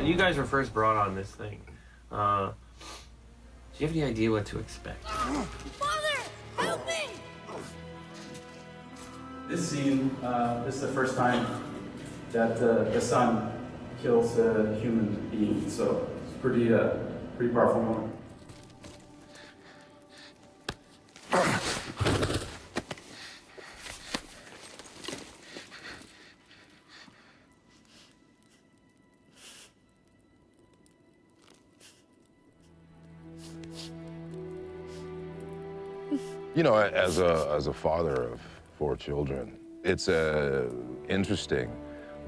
When you guys were first brought on this thing, do you have any idea what to expect? Father, help me! This scene is the first time that the son kills a human being, so it's pretty powerful moment. You know, as a father of 4 children, it's interesting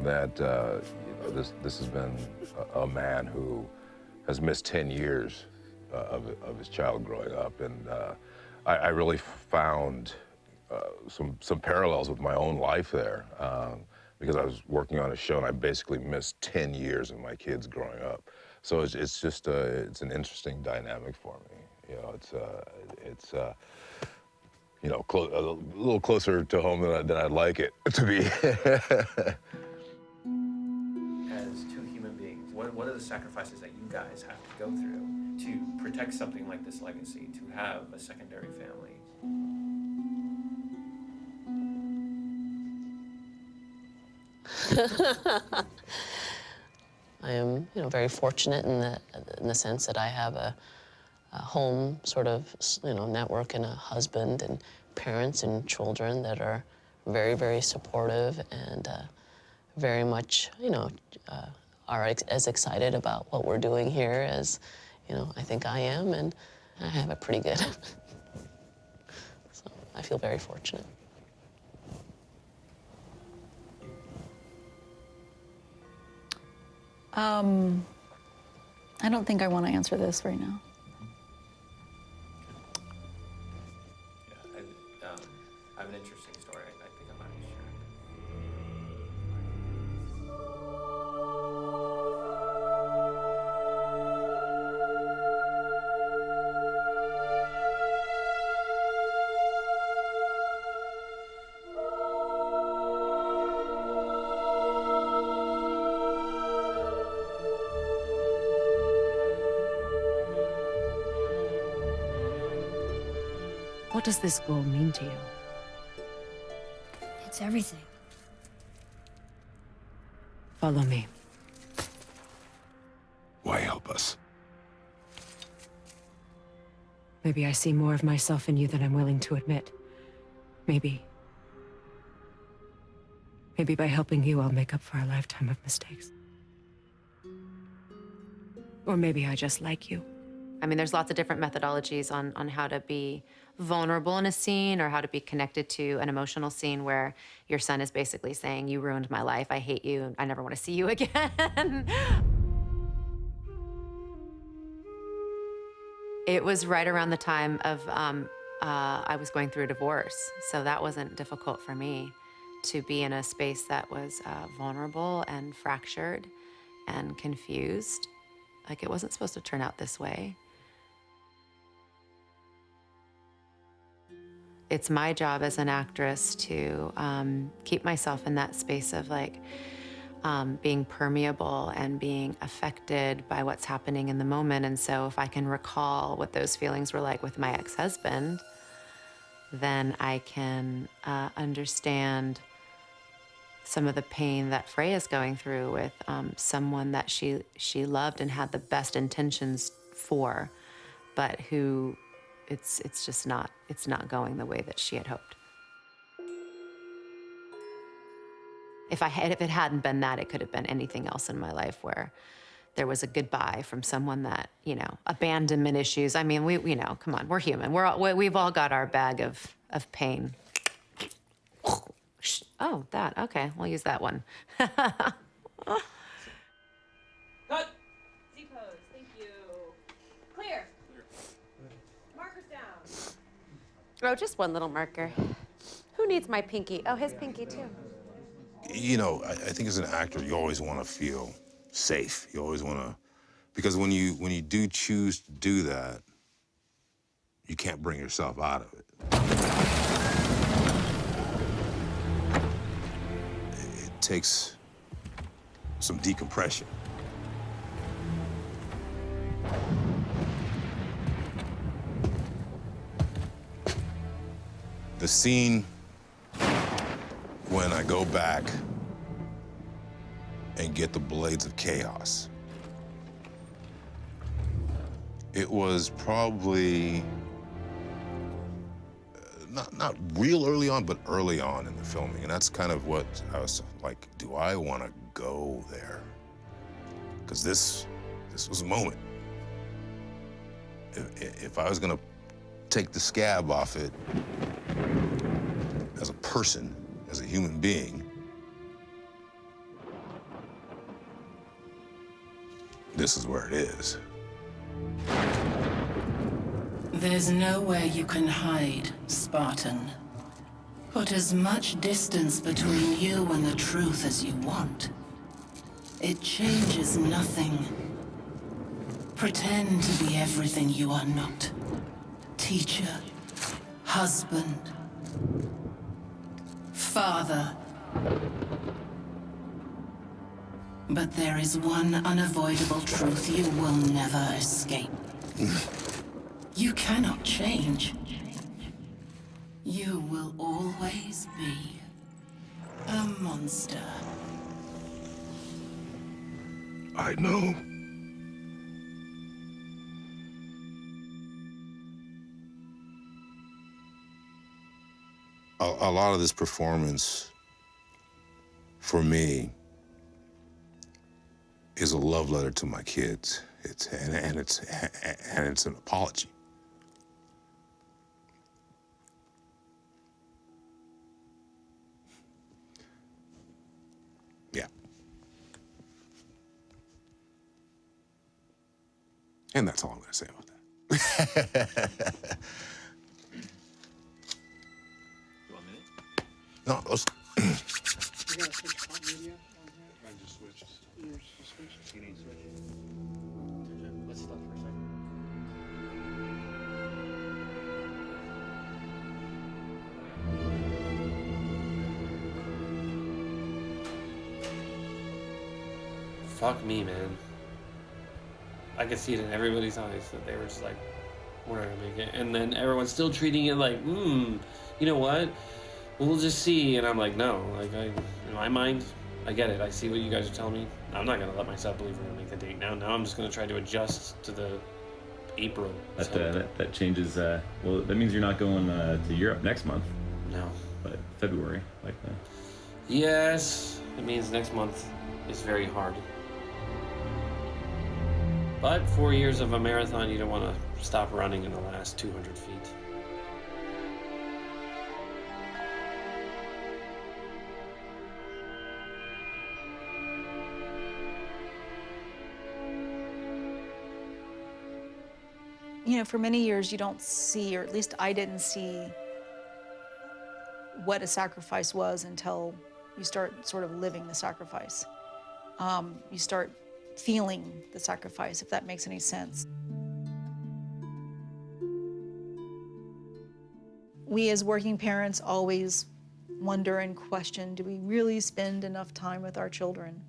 that you know, this has been a man who has missed 10 years of his child growing up, and I really found some parallels with my own life there, because I was working on a show and I basically missed 10 years of my kids growing up. So it's just it's an interesting dynamic for me. You know, it's you know, a little closer to home than I'd like it to be. As 2 human beings, what are the sacrifices that you guys have to go through to protect something like this legacy, to have a secondary family? I am, you know, very fortunate in the sense that I have a home sort of, you know, network and a husband and parents and children that are very, very supportive and very much, you know, are as excited about what we're doing here as, you know, I think I am, and I have it pretty good. So I feel very fortunate. I don't think I want to answer this right now. Yeah, I have an interesting story. I think I might share. What does this goal mean to you? It's everything. Follow me. Why help us? Maybe I see more of myself in you than I'm willing to admit. Maybe by helping you, I'll make up for a lifetime of mistakes. Or maybe I just like you. I mean, there's lots of different methodologies on how to be vulnerable in a scene or how to be connected to an emotional scene where your son is basically saying, you ruined my life, I hate you, I never want to see you again. It was right around the time of, I was going through a divorce, so that wasn't difficult for me to be in a space that was vulnerable and fractured and confused. Like, it wasn't supposed to turn out this way. It's my job as an actress to keep myself in that space of like being permeable and being affected by what's happening in the moment. And so if I can recall what those feelings were like with my ex-husband, then I can understand some of the pain that Freya's going through with someone that she loved and had the best intentions for, but who it's just not going the way that she had hoped. If it hadn't been that, it could have been anything else in my life where there was a goodbye from someone that, you know, abandonment issues. I mean, we know, come on, we're human. We've all got our bag of pain. Oh, that, okay, we'll use that one. Cut! Z-pose, thank you. Clear. Markers down. Oh, just one little marker. Who needs my pinky? Oh, his pinky too. You know, I think as an actor, you always want to feel safe. You always want to, because when you do choose to do that, you can't bring yourself out of it. It takes some decompression. The scene when I go back and get the blades of chaos. It was probably not real early on, but early on in the filming. And that's kind of what I was like, do I want to go there? Because this was a moment. If I was going to take the scab off it as a person, as a human being, this is where it is. There's nowhere you can hide, Spartan. Put as much distance between you and the truth as you want. It changes nothing. Pretend to be everything you are not. Teacher, husband, father. But there is one unavoidable truth you will never escape. You cannot change. You will always be a monster. I know. A lot of this performance, for me, is a love letter to my kids. It's an apology. Yeah. And that's all I'm going to say about that. You want a minute? No, let's. You gotta switch continuity up on here? I just switched. You switched? You need to switch. Let's stop for a second. Fuck me, man. I could see it in everybody's eyes that they were just like, we're not gonna make it. And then everyone's still treating it like, you know what? We'll just see. And I'm like, no. Like, in my mind, I get it. I see what you guys are telling me. I'm not gonna let myself believe we're gonna make the date now. Now I'm just gonna try to adjust to the April. That changes. Well, that means you're not going to Europe next month. No. But February, like that. Yes. It means next month is very hard. But 4 years of a marathon, you don't want to stop running in the last 200 feet. You know, for many years you don't see, or at least I didn't see, what a sacrifice was until you start sort of living the sacrifice. You start feeling the sacrifice, if that makes any sense. We as working parents always wonder and question, do we really spend enough time with our children?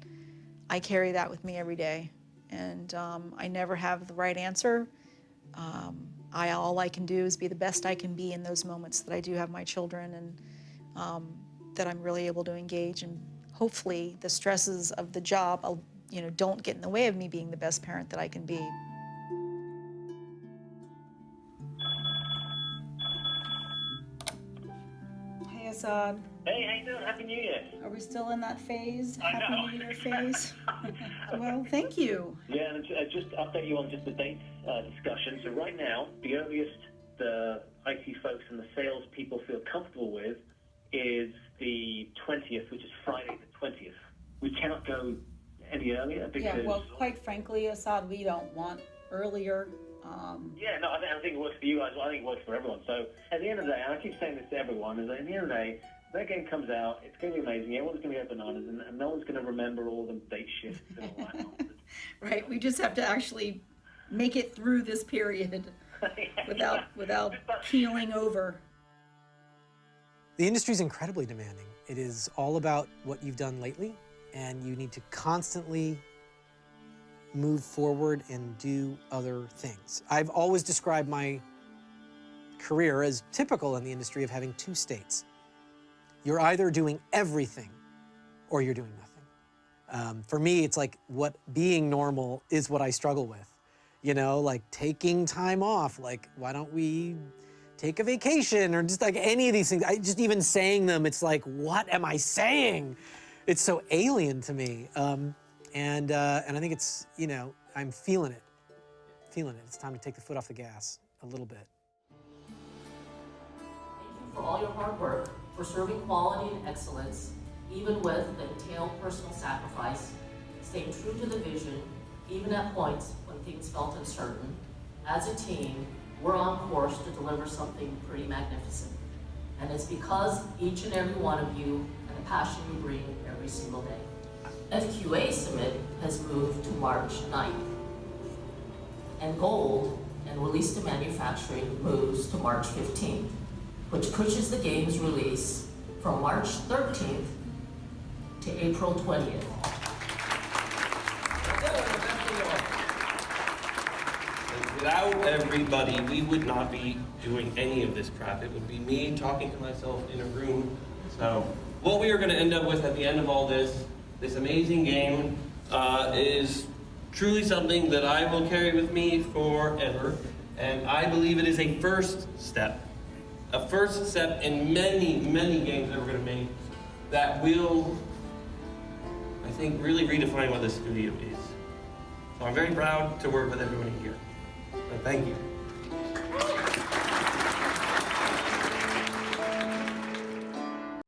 I carry that with me every day, and I never have the right answer. All I can do is be the best I can be in those moments that I do have my children, and that I'm really able to engage, and hopefully the stresses of the job, don't get in the way of me being the best parent that I can be. Hey, Assad. Hey, how you doing? Happy New Year. Are we still in that phase? I know. Happy New Year phase? Well, thank you. Yeah, and just to update you on just the dates discussion. So right now, the earliest the IT folks and the sales people feel comfortable with is the 20th, which is Friday the 20th. We cannot go any earlier because... Yeah, well, quite frankly, Assad, we don't want earlier. Yeah, no, I don't think it works for you guys. I think it works for everyone. So at the end of the day, and I keep saying this to everyone, is that at the end of the day, that game comes out, it's going to be amazing, everyone's going to go bananas, and no one's going to remember all the date shifts and all that nonsense. Right, we just have to actually make it through this period without keeling over. The industry is incredibly demanding. It is all about what you've done lately, and you need to constantly move forward and do other things. I've always described my career as typical in the industry of having two states. You're either doing everything or you're doing nothing. For me, it's like what being normal is what I struggle with. You know, like taking time off, like why don't we take a vacation or just like any of these things. Just even saying them, it's like, what am I saying? It's so alien to me. And I think it's, you know, I'm feeling it. It's time to take the foot off the gas a little bit. Thank you for all your hard work, for serving quality and excellence, even with the entailed personal sacrifice, staying true to the vision, even at points when things felt uncertain. As a team, we're on course to deliver something pretty magnificent. And it's because each and every one of you and the passion you bring every single day. FQA Submit has moved to March 9th. And Gold and Release to Manufacturing moves to March 15th, which pushes the game's release from March 13th to April 20th. Without everybody, we would not be doing any of this crap. It would be me talking to myself in a room. So what we are going to end up with at the end of all this amazing game, is truly something that I will carry with me forever. And I believe it is a first step in many, many games that we're going to make that will, I think, really redefine what this studio is. So I'm very proud to work with everybody here. So thank you.